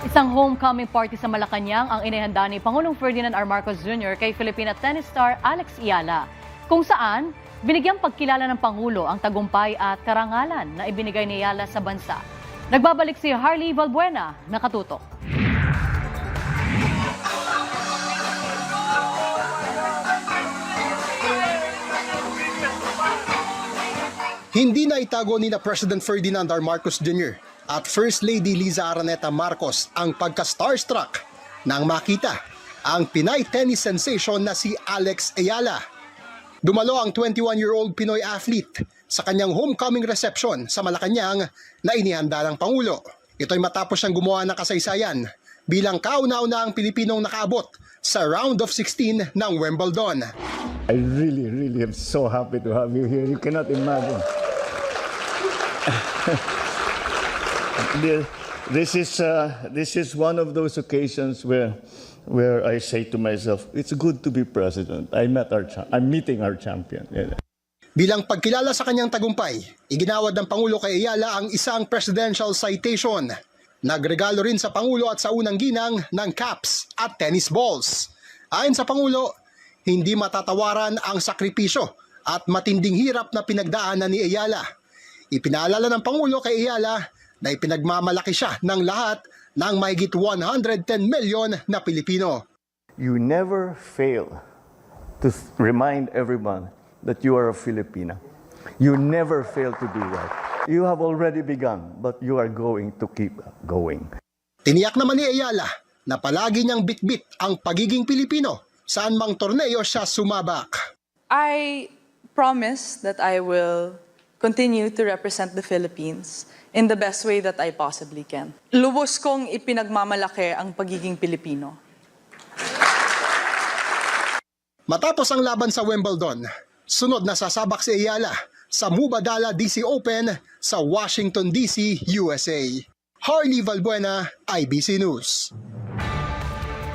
Isang homecoming party sa Malacanang ang inihanda ni Pangulong Ferdinand R. Marcos Jr. kay Filipina tennis star Alex Ayala, kung saan binigyang pagkilala ng Pangulo ang tagumpay at karangalan na ibinigay ni Ayala sa bansa. Nagbabalik si Harley Valbuena, nakatutok. Hindi na itago ni President Ferdinand R. Marcos Jr. at First Lady Liza Araneta Marcos ang pagka-starstruck nang makita ang Pinay tennis sensation na si Alex Ayala. Dumalo ang 21-year-old Pinoy athlete sa kanyang homecoming reception sa Malacanang na inihanda ng Pangulo. Ito'y matapos siyang gumawa ng kasaysayan bilang kauna-unahang Pilipinong nakaabot sa round of 16 ng Wimbledon. I really am so happy to have you here. You cannot imagine. This is one of those occasions where I say to myself, it's good to be president. I'm meeting our champion. Yeah. Bilang pagkilala sa kanyang tagumpay, iginawad ng Pangulo kay Ayala ang isang presidential citation. Nagregalo rin sa Pangulo at sa unang ginang ng caps at tennis balls. Ayon sa Pangulo, hindi matatawaran ang sakripisyo at matinding hirap na pinagdaanan ni Ayala. Ipinaalala ng Pangulo kay Ayala na ipinagmamalaki siya ng lahat ng mahigit 110 milyon na Pilipino. You never fail to remind everyone that you are a Filipina. You never fail to do that. You have already begun, but you are going to keep going. Tiniyak naman ni Ayala na palagi niyang bitbit ang pagiging Pilipino saan mang torneo siya sumabak. I promise that I will continue to represent the Philippines in the best way that I possibly can. Lubos kong ipinagmamalaki ang pagiging Pilipino. Matapos ang laban sa Wimbledon, sunod na sasabak si Ayala sa Mubadala DC Open sa Washington DC, USA. Harley Valbuena, IBC News.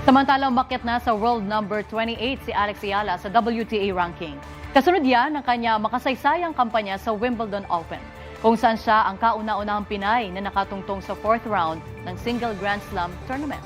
Samantalang umakyat na sa world number 28 si Alex Ayala sa WTA ranking. Kasunod yan ang kanya makasaysayang kampanya sa Wimbledon Open, kung saan siya ang kauna-unahang Pinay na nakatungtong sa 4th round ng single Grand Slam tournament.